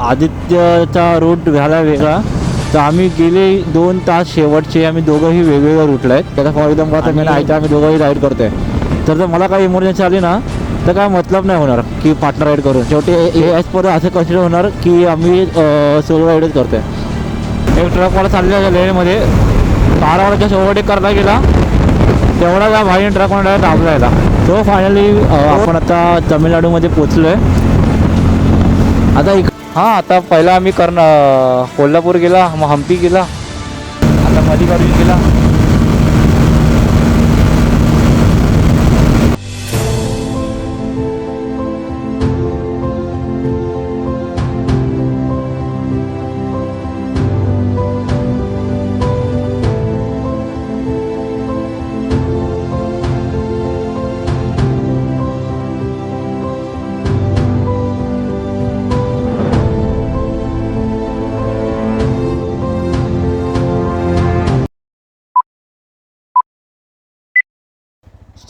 आदित्यचा route झाला वेगळा, तर आम्ही गेले 2 तास शेवटचे आम्ही दोघंही वेगवेगळ्या रूटला आहेत. त्याचा फॉर एक्झाम्पल आता मी नाही तर आम्ही दोघंही राईड करतो आहे. तर जर मला काही इमर्जन्सी आली ना तर काय मतलब नाही होणार की पार्टनर राईड करून. शेवटी ॲज पर असं कन्सिडर होणार की आम्ही सोलो राईडच करतो आहे. एक ट्रकवाला चाललेला लेनमध्ये कारवाला जस्ट ओव्हरटेक करायला गेला, तेवढा त्या भाईने ट्रकवाला दाबला यायला. तो फायनली आपण आता तमिळनाडूमध्ये पोचलो आहे. आता आता पहिला आम्ही कोल्हापूर गेला, मग हम्पी गेला, आता मल्लिकार्जुन गेला.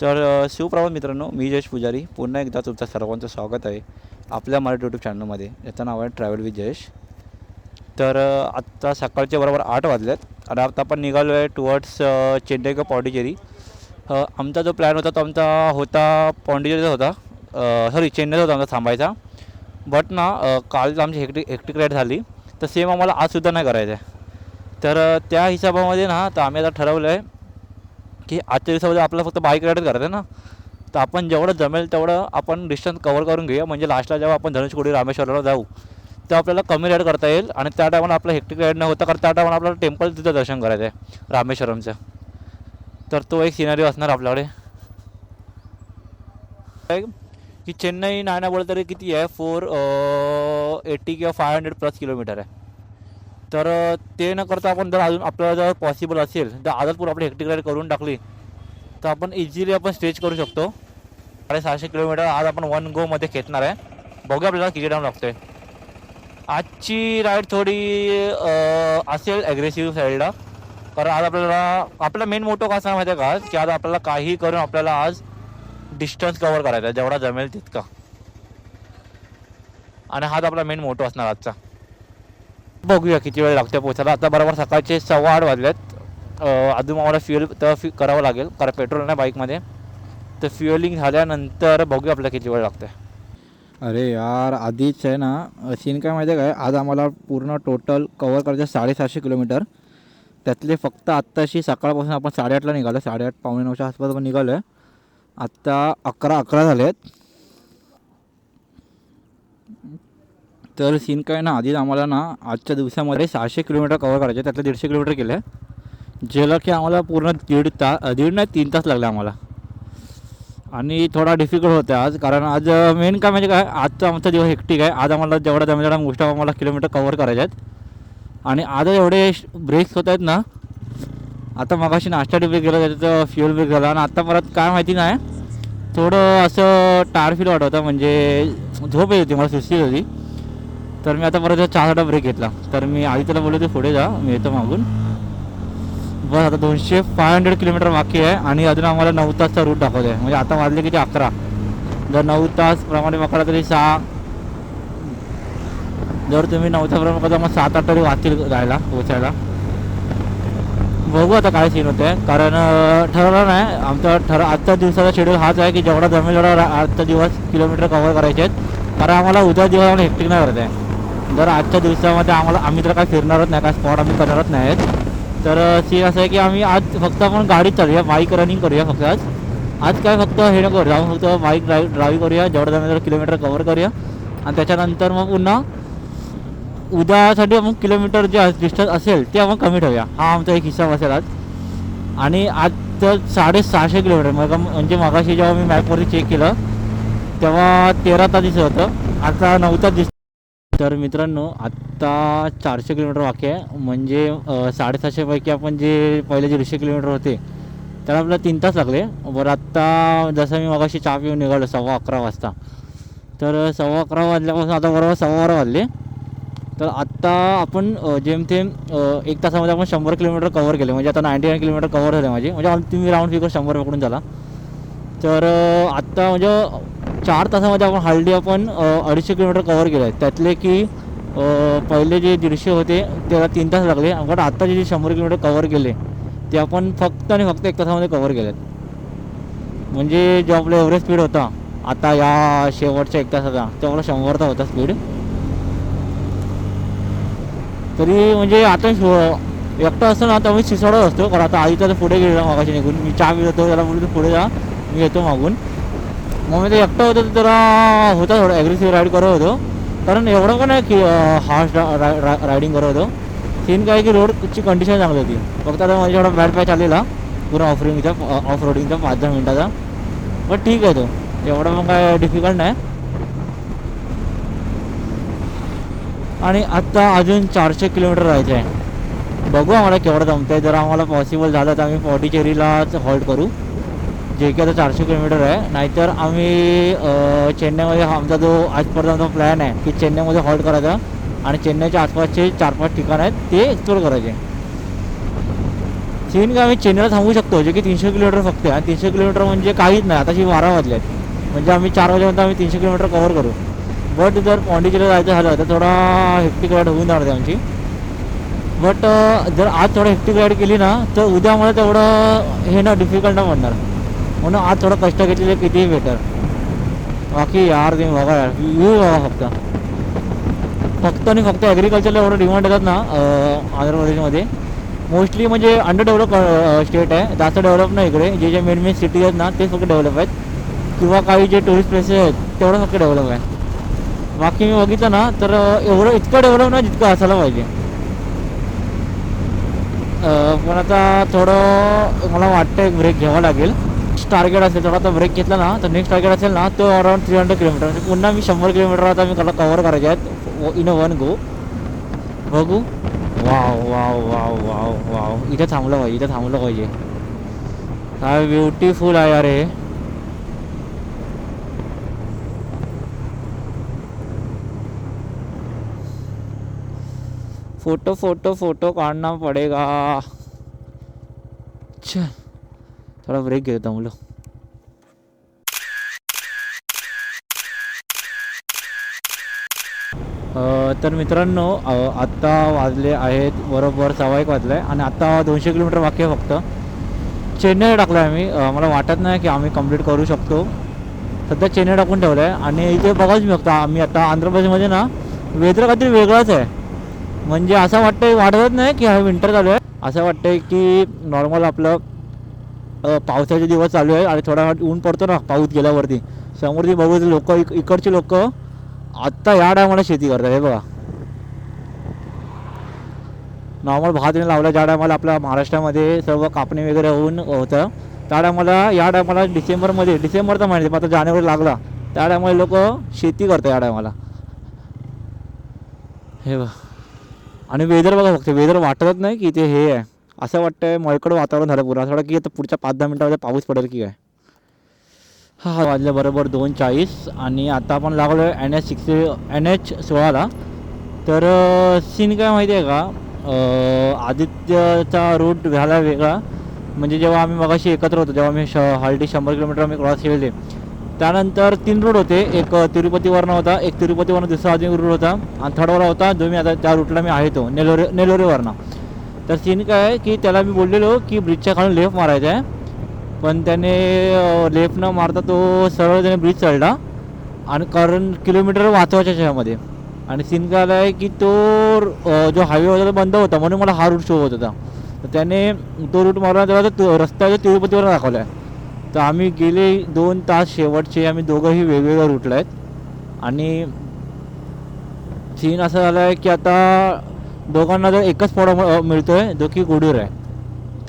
तर शिवप्रभात मित्रांनो, मी जयेश पुजारी. पुन्हा एकदा तुमचं सर्वांचं स्वागत आहे आपल्या मराठी यूट्यूब चॅनलमध्ये. याचं नाव आहे ट्रॅव्हल विथ जयेश. तर आत्ता सकाळचे बरोबर 8 वाजलेत आणि आता आपण निघालो आहे टुवर्ड्स चेन्नई का पॉंडिचेरी. आमचा जो प्लॅन होता तो होता पॉंडिचेरीचा होता, सॉरी चेन्नईचा होता आमचा थांबायचा. बट ना काल आमची हेक्टिक राईड झाली, तर सेम आम्हाला आजसुद्धा नाही करायचं आहे. तर त्या हिशोबामध्ये ना तर आम्ही आता ठरवलं आहे की आजच्या दिवसामध्ये आपल्याला फक्त बाईक राईडच करायचं आहे ना, तर आपण जेवढं जमेल तेवढं आपण डिस्टन्स कवर करून घेऊया. म्हणजे लास्टला जेव्हा आपण धनुषकोडी रामेश्वरला जाऊ तेव्हा आपल्याला कमी राईड करता येईल आणि त्या टायमाला आपला हेक्टिक राईड न होता, कारण त्या टायमाला आपल्याला टेम्पल तिथं दर्शन करायचं आहे रामेश्वरमचं. तर तो एक सिनारिओ असणार आपल्याकडे की चेन्नई नाही बोललं तरी किती आहे 480 किंवा 500+ किलोमीटर आहे. तर ते न करता आपण जर अजून आपल्याला जर पॉसिबल असेल तर आदतपूर आपली हेक्टिक राईड करून टाकली तर आपण इझिली आपण स्ट्रेच करू शकतो. 650 किलोमीटर आज आपण 1 गोमध्ये खेचणार आहे. बघूया आपल्याला किती टाईम लागतो आहे. आजची राईड थोडी असेल ॲग्रेसिव्ह साईडला, कारण आज आपला मेन मोटो कसा माहिती आहे का, की आज आपल्याला काही करून आपल्याला आज डिस्टन्स कवर करायचा आहे जेवढा जमेल तितका, आणि हाच आपला मेन मोटो असणार आजचा. बघूया किती वेळ लागतो पोचायला. आता बरोबर सकाळचे 8:15 वाजलेत. अजून आम्हाला फ्युएल तर करावं लागेल, कारण पेट्रोल नाही बाईकमध्ये. तर फ्युएलिंग झाल्यानंतर बघूया आपल्याला किती वेळ लागतो आहे. अरे यार, आधीच आहे ना सीन काय माहिती आहे काय, आज आम्हाला पूर्ण टोटल कवर करायचं 750 किलोमीटर. त्यातले फक्त आत्ताशी सकाळपासून आपण 8:30ला निघालो, 8:30 पावणे 9च्या आसपास आपण निघालो आहे. आत्ता 11 झाले आहेत. तर सीन काय ना, आधीच आम्हाला ना आजच्या दिवसामध्ये 600 किलोमीटर कवर करायचे, त्यातले 150 किलोमीटर केले, ज्याला की आम्हाला पूर्ण दीड नाही 3 तास लागले आम्हाला. आणि थोडा डिफिकल्ट होतं आज, कारण आज मेन काय म्हणजे काय, आजचा आमचा दिवस हेक्टिक आहे. आज आम्हाला जेवढा जमेल गोष्ट आम्हाला किलोमीटर कवर करायचे आहेत. आणि आज एवढे ब्रेक्स होत आहेत ना, आता मगाशी नाश्ता ब्रेक गेला, त्याचं फ्युएल ब्रेक झाला, आणि आता परत काय माहिती नाही थोडं असं टायर फील वाटत होतं, म्हणजे झोप येत होती, मला सुस्ती होती. तर मी आता परत चहाचा ब्रेक घेतला. तर मी आधी त्याला बोललो ते पुढे जा, मी येतो मागून. बस आता 500 किलोमीटर बाकी आहे आणि अजून आम्हाला 9 तासचा रूट दाखवत आहे. म्हणजे आता वाजले किती 11. जर 9 तास प्रमाणे पकडा तरी 6, जर तुम्ही 9 तासप्रमाणे पकडा मग 7-8 तरी वाचतील जायला पोचायला. बघू आता काय सीन होतं आहे, कारण ठरवलं नाही आमचा आजच्या दिवसाचा शेड्यूल हाच आहे की जेवढा जमेल तेवढा आजचा दिवस किलोमीटर कव्हर करायचे आहेत, कारण आम्हाला उद्या दिवस आम्हाला हेक्टिक नाही करत आहे. जर आजच्या दिवसामध्ये आम्ही तर काय फिरणारच नाही, काय स्पॉट आम्ही करणारच नाही आहेत. तर सीन असं आहे की आम्ही आज फक्त आपण गाडी चालूया, बाईक रनिंग करूया फक्त आज काय फक्त हे नको करूया, फक्त बाईक ड्राईव्ह करूया, जेवढं जमेल किलोमीटर कव्हर करूया. आणि त्याच्यानंतर मग पुन्हा उद्यासाठी आपण किलोमीटर जे डिस्टन्स असेल ते आपण कमी ठेवूया. हा आमचा एक हिसाब असेल आज. आणि आज तर 650 किलोमीटर म्हणजे मगाशी जेव्हा मी मॅपवरती चेक केलं तेव्हा 13 तास दिसत होतं, आता 9 तास दिसतं. तर मित्रांनो, आत्ता 400 किलोमीटर बाकी आहे. म्हणजे 750पैकी आपण जे पहिले 150 किलोमीटर होते त्याला आपल्याला 3 तास लागले. बरं, आत्ता जसं मी मगाशी चहा पिऊन निघालो 11:15 वाजता, तर 11:15 वाजल्यापासून आता बरोबर 12:15 वाजले. तर आत्ता आपण जेमतेम 1 तासामध्ये आपण 100 किलोमीटर कवर केले. म्हणजे आता 99 किलोमीटर कवर झाले माझे, म्हणजे तुम्ही राऊंड फिगर 100 पकडून झाला. तर आत्ता म्हणजे 4 तासामध्ये आपण हार्डली आपण 250 किलोमीटर कवर केलं आहे. त्यातले की पहिले जे 150 होते त्याला 3 तास लागले, पण आत्ता जे 100 किलोमीटर कवर केले ते आपण फक्त आणि फक्त 1 तासामध्ये कवर केलेत. म्हणजे जो आपला एव्हरेज स्पीड होता आता या शेवटच्या 1 तासाचा, तेवढा 100चा होता स्पीड. तरी म्हणजे आता एकटा असतो ना तर मी सिसोडत असतो, कारण आता आई त्याला पुढे गेला मागाशी निघून. मी चहा पित होतो, त्याला बोलतो पुढे जा, मी येतो मागून. मग मी ते एकटा होतो तर जरा होता थोडं ॲग्रेसिव्ह राईड करत होतो, कारण एवढं पण नाही की हार्श रायडिंग करत होतो. सीन काय की रोडची कंडिशन चांगली होती, फक्त आता माझ्या एवढा बॅड पॅच आलेला पूर्ण ऑफ रोडिंगचा 5-10 मिनटाचा. पण ठीक आहे, तो एवढं मग काय डिफिकल्ट नाही. आणि आत्ता अजून 400 किलोमीटर राहायचं आहे. बघू आम्हाला केवढं जमतं आहे. जर आम्हाला पॉसिबल झालं तर आम्ही पॉंडिचेरीलाच हॉल्ट करू, जे की आता 400 किलोमीटर आहे. नाहीतर आम्ही चेन्नईमध्ये, आमचा जो आजपर्यंत प्लॅन आहे की चेन्नईमध्ये हॉल्ट करायचा आणि चेन्नईच्या आसपासचे 4-5 ठिकाण आहेत ते एक्सप्लोर करायचे. सीन का आम्ही चेन्नईला थांबू शकतो, जे की 300 किलोमीटर फक्त आहे. आणि 300 किलोमीटर म्हणजे काहीच नाही. आताशी 12 वाजले आहेत, म्हणजे आम्ही 4 वाजेपर्यंत आम्ही 300 किलोमीटर कवर करू. बट जर पॉंडिचेरीला जायचं झालं तर थोडा हेक्टिक राईड होऊन जाणार आमची. बट जर आज थोडं हेक्टिक राईड केली ना तर उद्या मला तेवढं हे ना डिफिकल्ट नाही पडणार, म्हणून आज थोडं कष्ट घेतलेले कितीही बेटर. बाकी यार तुम्ही बघा यार, व्ह्यू बघा फक्त आणि फक्त ॲग्रिकल्चरला एवढं डिमांड येतात ना आंध्र प्रदेशमध्ये. मोस्टली म्हणजे अंडर डेव्हलप स्टेट आहे, जास्त डेव्हलप नाही इकडे. जे मेन सिटी आहेत ना तेच फक्त डेव्हलप आहेत, किंवा काही जे टुरिस्ट प्लेसेस आहेत तेवढं फक्त डेव्हलप आहे. बाकी मी बघितलं ना तर एवढं इतकं डेव्हलप नाही जितकं असायला पाहिजे. पण आता थोडं मला वाटतं एक ब्रेक घ्यावा लागेल. टार्गेट असेल थोडा, आता ब्रेक घेतला ना तर नेक्स्ट टार्गेट असेल ना तो अराउंड 300 किलोमीटर, म्हणजे पुन्हा मी 100 किलोमीटर आता मी कवर करायचे आहेत इन वन गो. बघू. Wow wow wow wow wow, इथे थांबलं पाहिजे, इथे थांबलं पाहिजे. काय ब्युटिफुल आहे अरे. फोटो फोटो फोटो काढना पडेगा. चल थोडा ब्रेक घेतो मुलं. तर मित्रांनो, आत्ता वाजले आहेत बरोबर 1:15 वाजले आहे आणि आत्ता 200 किलोमीटर बाकी आहे फक्त. चेन्नई टाकलं आहे आम्ही. मला वाटत नाही की आम्ही कंप्लीट करू शकतो. सध्या चेन्नई टाकून ठेवलं आहे. आणि इथे बघाच मी बघता आम्ही आता आंध्र प्रदेशमध्ये ना वेदर काहीतरी वेगळाच आहे. म्हणजे असं वाटतं, वाटत नाही की हा विंटर चालू आहे, असं वाटतं की नॉर्मल आपलं पावसाचे दिवस चालू आहे आणि थोडा ऊन पडतो ना पाऊस गेल्यावरती. समोरची बघू लोक, इकडचे लोक आत्ता या टायमाला शेती करतात. हे बघा, नॉर्मल भात लावला ज्या टायमाला आपल्या महाराष्ट्रामध्ये सर्व कापणी वगैरे होऊन होतं, त्या टायमाला या टायमाला डिसेंबरचा महिना, आता जानेवारी लागला त्या टायमाला लोक शेती करतात या टायमाला. हे बघा, आणि वेदर बघा फक्त, वेदर वाटतच नाही की ते हे आहे. असं वाटतं मळकडं वातावरण झालं पूर्ण, असं वाटतं की आता पुढच्या 5-10 मिनटामध्ये पाऊस पडेल की काय. हा वाजले बरोबर 2:40 आणि आता आपण लागलो आहे NH16ला. तर सीन काय माहिती आहे का, आदित्यचा रूट झाला वेगळा. म्हणजे जेव्हा आम्ही मगाशी एकत्र होतो, जेव्हा मी हार्डली 100 किलोमीटर आम्ही क्रॉस केले, त्यानंतर 3 रूट होते. एक तिरुपतीवरनं होता, एक तिरुपतीवरनं दुसरा अजून रूट होता, आणि थर्डवाला होता जो मी आता त्या रूटला मी आहे तो नेलोरेवरनं. तर सीन काय आहे की त्याला मी बोललेलो की ब्रिजच्या खालून लेफ्ट मारायचा आहे, पण त्याने लेफ्ट न मारता तो सरळ त्याने ब्रिज चढला, आणि कारण किलोमीटर वाचवायच्या ह्यामध्ये. आणि सीन काय आहे की तो जो हायवे होता तो बंद होता, म्हणून मला हा रूट शो होत होता. तर त्याने तो रूट मारला तेव्हा तो रस्ता जो तिरुपतीवर दाखवला आहे. तर आम्ही गेले 2 तास शेवटचे आम्ही दोघंही वेगवेगळ्या रूटला आहेत. आणि सीन असं झाला आहे की आता दोघांना जर एकच स्पॉट मिळतो आहे जो की गुडूर आहे.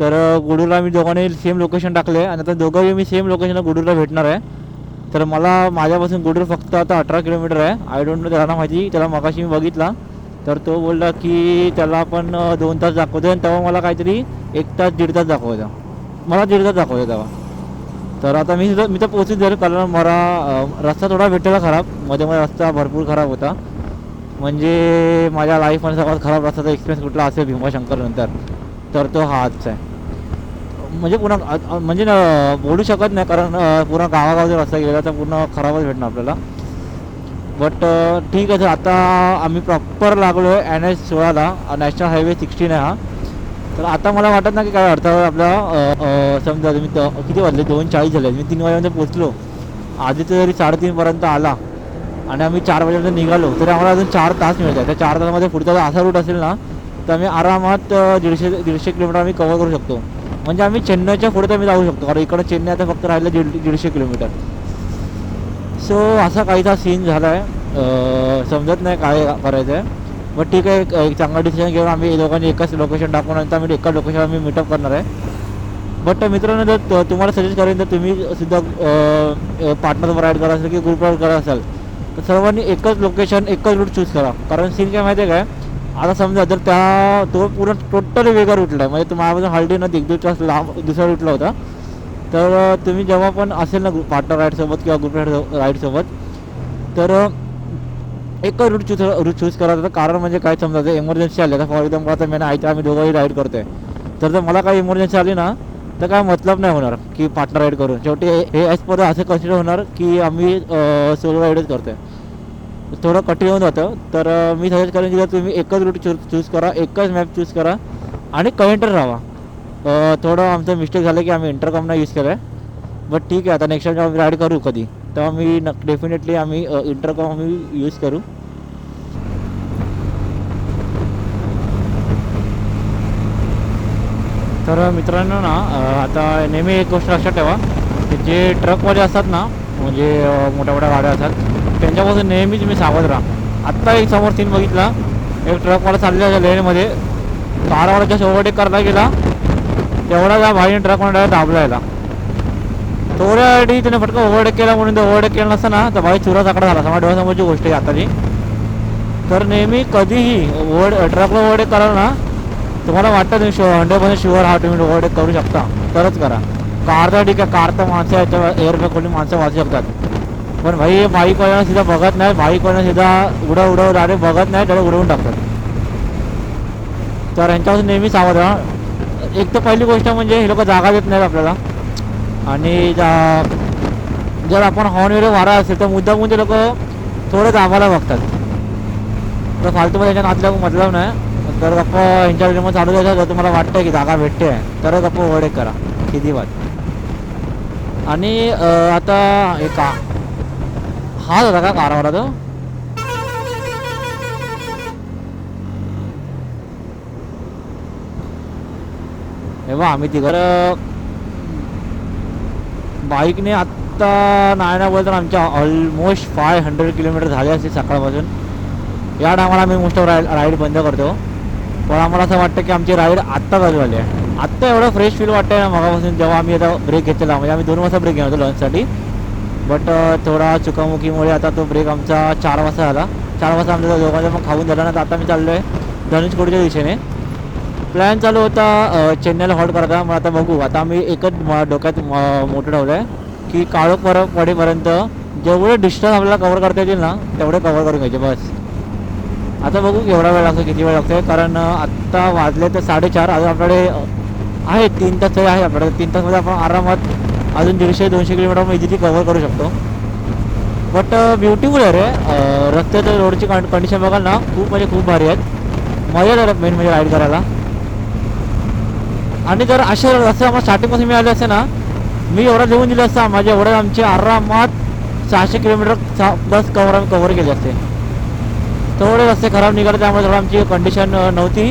तर गुडूरला आम्ही दोघांनी सेम लोकेशन टाकले आणि आता दोघंही मी सेम लोकेशनला गुडूरला भेटणार आहे. तर मला माझ्यापासून गुडूर फक्त आता 18 किलोमीटर आहे. आय डोंट नो त्याला माहिती, त्याला मगाशी मी बघितला तर तो बोलला की त्याला आपण 2 तास दाखवतो, आणि तेव्हा मला काहीतरी 1 तास 1.5 तास दाखवायचा, मला 1.5 तास दाखवायचा तेव्हा. तर आता मी तर पोहोचूच जाईल, कारण मला रस्ता थोडा भेटलेला खराब, मध्ये रस्ता भरपूर खराब होता. म्हणजे माझ्या लाईफमध्ये सगळ्यात खराब रस्त्याचा एक्सपिरियन्स कुठला असेल भीमाशंकर नंतर तर तो हा आजचा आहे. म्हणजे पुन्हा म्हणजे बोलू शकत नाही, कारण पूर्ण गावागावचा रस्ता गेला तर पूर्ण खराबच भेटणार आपल्याला. बट ठीक आहे. आता आम्ही प्रॉपर लागलो आहे NH16ला, नॅशनल हायवे 16 आहे हा. तर आता मला वाटत ना की काय अडथळा आपला. समजा मी किती वाजले, 2:40 झाले, मी 3 वाजेपर्यंत पोचलो. आधी तर जरी 3:30पर्यंत आला आणि आम्ही 4 वाजेपर्यंत निघालो तरी आम्हाला अजून 4 तास मिळत आहे. त्या 4 तासामध्ये पुढचा जर असा रूट असेल ना तर आम्ही आरामात 150 किलोमीटर आम्ही कवर करू शकतो. म्हणजे आम्ही चेन्नईच्या पुढे तर आम्ही जाऊ शकतो, कारण इकडं चेन्नई आता फक्त राहिलं 150 किलोमीटर. सो असा काहीसा सीन झाला आहे. समजत नाही काय करायचं आहे. बट ठीक आहे, एक चांगला डिसिजन घेऊन आम्ही दोघांनी एकाच लोकेशन टाकून नंतर आम्ही एका लोकेशन आम्ही मीटअप करणार आहे. बट मित्रांनो, जर तुम्हाला सजेस्ट करेन तर तुम्ही सुद्धा पार्टनरसोबत राईड करा असेल की ग्रुप राईड करा असाल तर सर्वांनी एकच लोकेशन एकच रूट चूज करा. कारण सीन काय माहिती आहे काय, आता समजा जर तो पूर्ण टोटली वेगळा रूटला आहे, म्हणजे तुम्हाला हल्डी न 1-2 तास लांब दुसरा रूटला होता. तर तुम्ही जेव्हा पण असेल ना पार्टनर राईडसोबत किंवा ग्रुप राईडसोबत तर एकच रूट चूज करायचं. कारण म्हणजे काय समजा इमर्जन्सी आली, आता फॉर एक्झाम्पल आता मी आम्ही दोघंही राईड करतोय, तर मला काही इमर्जन्सी आली ना तर काय मतलब नाही होणार की पार्टनर राईड करून. शेवटी हे ॲज पर असं कन्सिडर होणार की आम्ही सोलो राईडच करतो आहे. थोडं कठीण होऊन जातं. तर मी सजेस्ट करेन की जर तुम्ही एकच रूट चूज करा, एकच मॅप चूज करा आणि कनेक्टर राहा. थोडं आमचं मिस्टेक झालं की आम्ही इंटरकॉम नाही यूज केलं आहे. बट ठीक आहे, आता नेक्स्ट टाइम जेव्हा राईड करू कधी तेव्हा मी डेफिनेटली आम्ही इंटरकॉम आम्ही यूज करू. तर मित्रांनो ना, आता नेहमी एक गोष्ट लक्षात ठेवा की जे ट्रकवाले असतात ना, म्हणजे मोठ्या मोठ्या गाड्या असतात त्यांच्यापासून नेहमीच मी सावध राहा. आत्ता एक समोर सीन बघितला, एक ट्रकवाला चाललेल्या लेनमध्ये कारवाला जस्ट ओव्हरटेक करायला गेला, तेवढा त्या भाईने ट्रकवाला डायरेक्ट दाबला यायला. थोड्यासाठी त्याने फटका ओव्हरटेक केला, म्हणून ते ओव्हरटेक केलं नसतं ना तर भाई चुरा चाकडा झाला. माझ्या डोळ्यासमोरची गोष्ट आहे आताची. तर नेहमी कधीही ट्रकला ओव्हरटेक कराल ना, तुम्हाला वाटतं तुम्ही 100% शुअर हा तुम्ही ओव्हरटेक करू शकता तरच करा. कार तर ठीक आहे, कार तर माणसं याच्या एअरबॅग खोली माणसं वाचू शकतात. पण भाई बाईकवाल्यांना सीधा बघत नाही, बाईकवाल्यांना सीधा उडव डायरेक्ट बघत नाही, त्याला उडवून टाकतात. तर यांच्यापासून नेहमी सावध राहा. एक तर पहिली गोष्ट म्हणजे हे लोक जागा देत नाहीत आपल्याला, आणि जर आपण हॉर्न वगैरे वारा असेल तर मुद्दामून ते लोक थोडं दाबायला बघतात. तर फालतूमध्ये याच्या नातल्या मतलब नाही. तर गप्पा यांच्या मग चालू द्यायचं. जर तुम्हाला वाटतं की जागा भेटते आहे तर गप्पा ओव्हरटेक करा, किती बात. आणि आता हे हा होता का कारवाला तो, हे बा आम्ही तिघं बाईकने आत्ता नाही बोलतो आमच्या ऑलमोस्ट 500 किलोमीटर झाले असते सकाळपासून. या टायमाला आम्ही मोस्ट ऑफ राईड बंद करतो. पण आम्हाला असं वाटतं की आमची राईड आत्ता चालू झाली आहे. आत्ता एवढं फ्रेश फील वाटतं ना मगापासून, जेव्हा आम्ही आता ब्रेक घेतलेला. म्हणजे आम्ही 2 वाजता ब्रेक घेणार होतो लंचसाठी, बट थोडा चुकामुकीमुळे आता तो ब्रेक आमचा 4 वाजता झाला. 4 वाजता आमच्या दोघांचा मग खाऊन झाला ना. तर आता मी चाललो आहे धनुषकोडीच्या दिशेने. प्लॅन चालू होता चेन्नईला हॉल्ट करायचा. मग आता बघू. आता आम्ही एकच डोक्यात मोठं ठेवलं आहे की काळोख पडेपर्यंत जेवढे डिस्टन्स आपल्याला कवर करता येतील ना तेवढे कवर करून घ्यायचे बस. आता बघू एवढा वेळ लागतो, किती वेळ लागतो आहे. कारण आत्ता वाजले तर 4:30. अजून आपल्याकडे आहे 3 तास तरी आहे आपल्याकडे. 3 तासमध्ये आपण आरामात अजून 150-200 किलोमीटर आपण इझिली कवर करू शकतो. बट ब्युटिफुल आहे रे. रस्त्याचं रोडची कंडिशन बघाल ना, खूप म्हणजे खूप भारी आहेत. मजा येतात मेन म्हणजे राईड करायला. आणि जर अशा रस्ते आम्हाला स्टार्टिंगपासून मिळाले असते ना, मी एवढं लिहून दिलं असतं. माझे एवढं आमचे आरामात 600 किलोमीटर प्लस कवर केले असते. थोडे रस्ते खराब निघाले, त्यामुळे थोडं आमची कंडिशन नव्हती.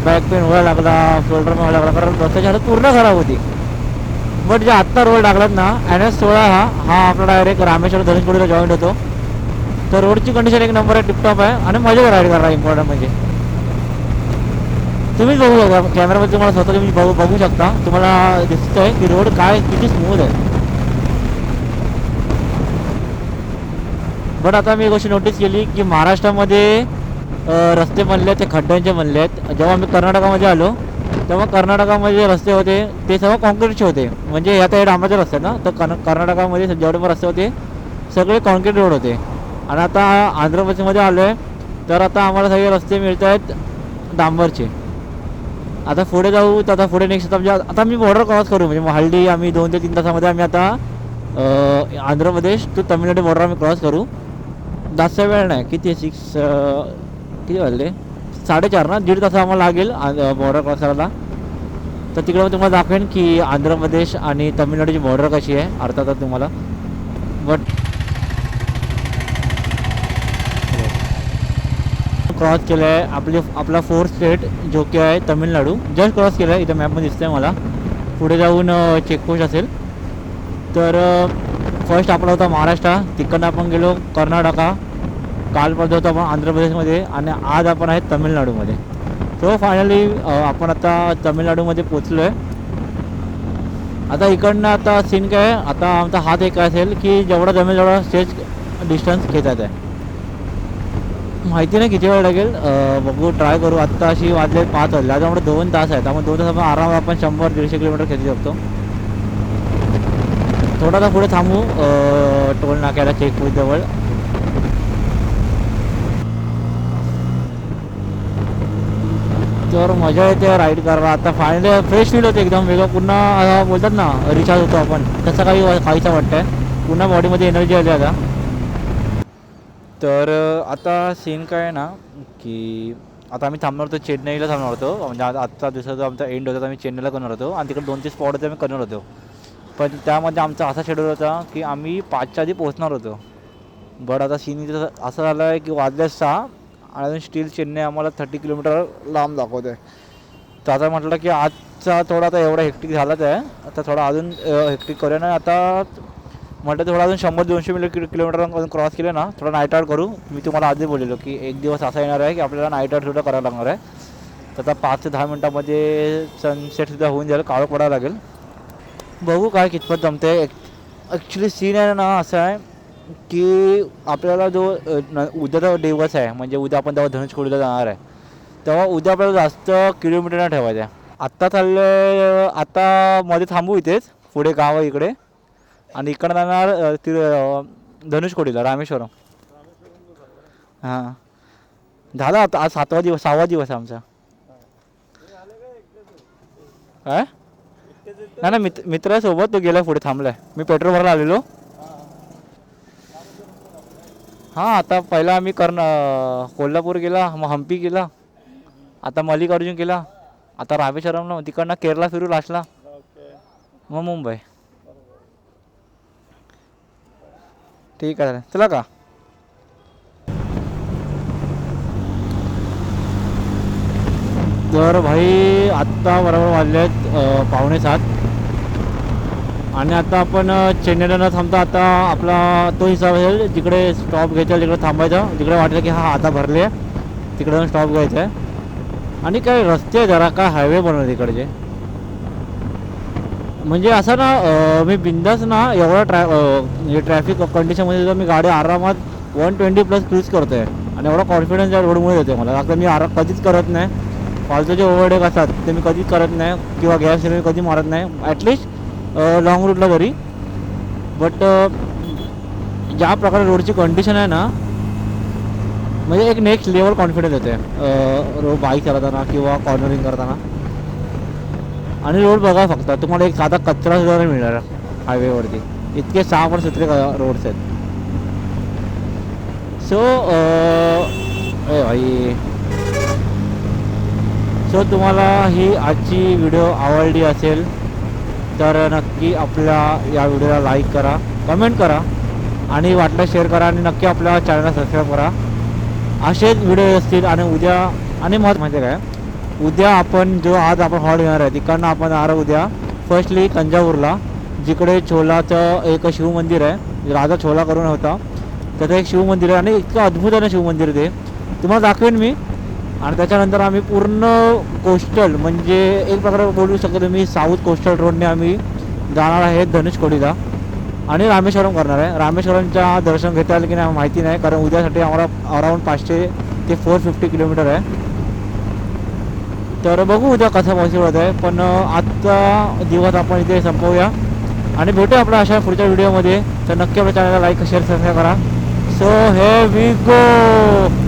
बॅक पेन व्हायला लागला, शोल्डर पेन व्हायला लागला, कारण रस्त्याची हालत पूर्ण खराब होती. बट जे आत्ता रोड लागलात ना NH16 हा आपला डायरेक्ट रामेश्वर धनुषकोडीला जॉईंट होतो. तर रोडची कंडिशन एक नंबर आहे, टिपटॉप आहे. आणि मजा राईड करा. इम्पॉर्टंट म्हणजे तुम्हीच बघू शकता कॅमेरामध्ये, तुम्हाला स्वतः तुम्ही बघू शकता. तुम्हाला दिसतंय की रोड काय किती स्मूथ आहे. बट आता मी एक गोष्ट नोटीस केली की महाराष्ट्रामध्ये रस्ते बनले आहेत ते खड्ड्यांचे बनले आहेत. जेव्हा मी कर्नाटकामध्ये आलो तेव्हा कर्नाटकामध्ये रस्ते होते ते सर्व कॉन्क्रीटचे होते. म्हणजे आता हे डांबराचे रस्ते आहेत ना, तर कर्नाटकामध्ये जेवढे पण रस्ते होते सगळे कॉन्क्रीट रोड होते. आणि आता आंध्र प्रदेशमध्ये आलो आहे तर आता आम्हाला सगळे रस्ते मिळत आहेत डांबरचे. आता पुढे जाऊ तर आता पुढे नेक्स्ट आता मी बॉर्डर क्रॉस करू. म्हणजे हल्ली आम्ही 2 ते 3 तासामध्ये आम्ही आता आंध्र प्रदेश टू तमिळनाडू बॉर्डर आम्ही क्रॉस करू. जास्त वेळ नाही, किती 6 किती वाजले 4:30 ना, 1.5 तास आम्हाला लागेल बॉर्डर क्रॉस करायला. तर तिकडे मी तुम्हाला दाखवेन की आंध्र प्रदेश आणि तमिळनाडूची बॉर्डर कशी आहे अर्थातच तुम्हाला. बट क्रॉस केलं आहे आपला 4th स्टेट जो की आहे तमिळनाडू. जस्ट क्रॉस केलं आहे, इथं मॅपमध्ये दिसतं आहे मला. पुढे जाऊन चेकपोस्ट असेल. तर फर्स्ट आपला होता महाराष्ट्र, तिकडनं आपण गेलो कर्नाटका, कालपर्यंत होतो आपण आंध्र प्रदेशमध्ये आणि आज आपण आहे तमिळनाडूमध्ये. सो फायनली आपण आता तमिळनाडूमध्ये पोचलो आहे. आता इकडनं आता सीन काय आहे, आता आमचा हात एक असेल की जेवढा जमेल तेवढा स्टेज डिस्टन्स घेतात आहे. माहिती नाही किती वेळ लागेल, बघू ट्राय करू. आत्ता अशी वाजले 5 वाजले, त्यामुळे 2 तास आहेत. त्यामुळे 2 तास आपण आरामात आपण 100-150 किलोमीटर खेचू शकतो. थोडासा पुढे थांबू टोल नाक्याला चेकपोस्ट जवळ. तर मजा येते राईड करायला. आता फायनली फ्रेश फील होते एकदम वेगळं, पुन्हा बोलतात ना रिचार्ज होतो आपण, तसं काहीचं वाटतं आहे. पुन्हा बॉडीमध्ये एनर्जी आली आता. तर आता सीन काय आहे ना की आता आम्ही थांबणार होतो चेन्नईला थांबणार होतो. म्हणजे आजचा दिवसाचा आमचा एंड होता, आम्ही चेन्नईला करणार होतो आणि तिकडे 2-3 स्पॉट होते आम्ही करणार होतो. पण त्यामध्ये आमचा असा शेड्यूल होता की आम्ही 5च्या आधी पोहोचणार होतो. बट आता सीन असं झालं आहे की वाजले 6 आणि अजून स्टील चेन्नई आम्हाला 30 किलोमीटर लांब दाखवत आहे. तर आता म्हटलं की आजचा थोडा आता एवढा हेक्टिक झालाच आहे, आता थोडा अजून हेक्टिक करूया ना. आता म्हटलं थोडा अजून 100-200 किलोमीटर अजून क्रॉस केलं ना, थोडा नाईट आउट करू. मी तुम्हाला आधी बोललेलो की एक दिवस असा येणार आहे की आपल्याला नाईट आउट सुद्धा करायला लागणार आहे. तर आता 5 ते 10 मिनटामध्ये सनसेटसुद्धा होऊन जाईल, काळं पडायला लागेल. बघू काय कितपत जमते. ॲक्च्युली सीन आहे ना असं आहे की आपल्याला जो उद्याचा दिवस आहे, म्हणजे उद्या आपण तेव्हा धनुषकोडीला जाणार आहे, तेव्हा उद्या आपल्याला जास्त किलोमीटर नाही ठेवायचं आहे. आत्ता चाललं, आता मध्ये थांबू इथेच, पुढे गाव आहे इकडे, आणि इकडं जाणार धनुषकोडीला रामेश्वरम. हां झाला आता, आज 6वा दिवस आहे आमचा. काय नाही ना, मित्रासोबत तो गेला पुढे थांबलाय, मी पेट्रोल भरायला आलेलो. हां आता पहिला आम्ही कोल्हापूर गेला, मग हम्पी गेला, आता मल्लिकार्जुन गेला, आता रामेश्वरमला, तिकडनं केरला फिरू लास्टला, मग मुंबई. ठीक आहे चला का. तर भाई आत्ता बरोबर वाजले आहेत 6:45 आणि आता आपण चेन्नईला न थांबता आता आपला तो हिसाब असेल, जिकडे स्टॉप घ्यायचा तिकडे थांबायचं, जिकडे वाटलं की हा आता भरले तिकडे जाऊन स्टॉप घ्यायचा आहे. आणि काय रस्ते जरा काय हायवे बनवले तिकडचे, म्हणजे असं ना मी बिंदास ना एवढा ट्रॅफिक कंडिशनमध्ये सुद्धा मी गाडी आरामात 120+ क्रूज करतो आहे. आणि एवढा कॉन्फिडन्स या रोडमुळे येतो मला. आता मी कधीच करत नाही, फालतूचे ओव्हरटेक असतात ते मी कधीच करत नाही, किंवा गॅस मी कधी मारत नाही, ॲटलिस्ट लॉंग रूटला तरी. बट ज्या प्रकारे रोडची कंडिशन आहे ना, म्हणजे एक नेक्स्ट लेवल कॉन्फिडन्स येते बाईक चालवताना किंवा कॉर्नरिंग करताना. आणि रोड बघा फक्त, तुम्हाला एक साधा कचरा सुद्धा नाही मिळणार हायवेवरती, इतके साफ आणि सुथरे रोड्स आहेत. सो भाई, सो तुम्हाला ही आजची व्हिडिओ आवडली असेल तर नक्की आपल्या या व्हिडिओला लाईक करा, कमेंट करा आणि वाटलं शेअर करा, आणि नक्की आपल्या चॅनलला सबस्क्राईब करा. असेच व्हिडिओ असतील. आणि उद्या आणि माहिती काय, उद्या आपण जो आज आपण हॉल्ट घेणार आहे तिकडनं आपण जाणार उद्या फर्स्टली तंजावूरला, जिकडे छोलाचं एक शिवमंदिर आहे, राजा छोला करून होता, त्याचं एक शिवमंदिर आहे आणि इतकं अद्भुत आहे ना शिवमंदिर, ते तुम्हाला दाखवेन मी. आणि त्याच्यानंतर आम्ही पूर्ण कोस्टल, म्हणजे एक प्रकारे बोलू शकतो तुम्ही साऊथ कोस्टल रोडने आम्ही जाणार आहे धनुषकोडीला आणि रामेश्वरम करणार आहे. रामेश्वरमच्या दर्शन घेता येईल की नाही माहिती नाही, कारण उद्यासाठी आम्हाला अराऊंड 500 ते 450 किलोमीटर आहे. तर बघू उद्या कसं पॉसिबल होत आहे. पण आजचा दिवस आपण इथे संपवूया आणि भेटूया आपल्या अशा पुढच्या व्हिडिओमध्ये. तर नक्की आपल्या चॅनलला लाईक शेअर सबस्क्राईब करा. सो हे वी गो.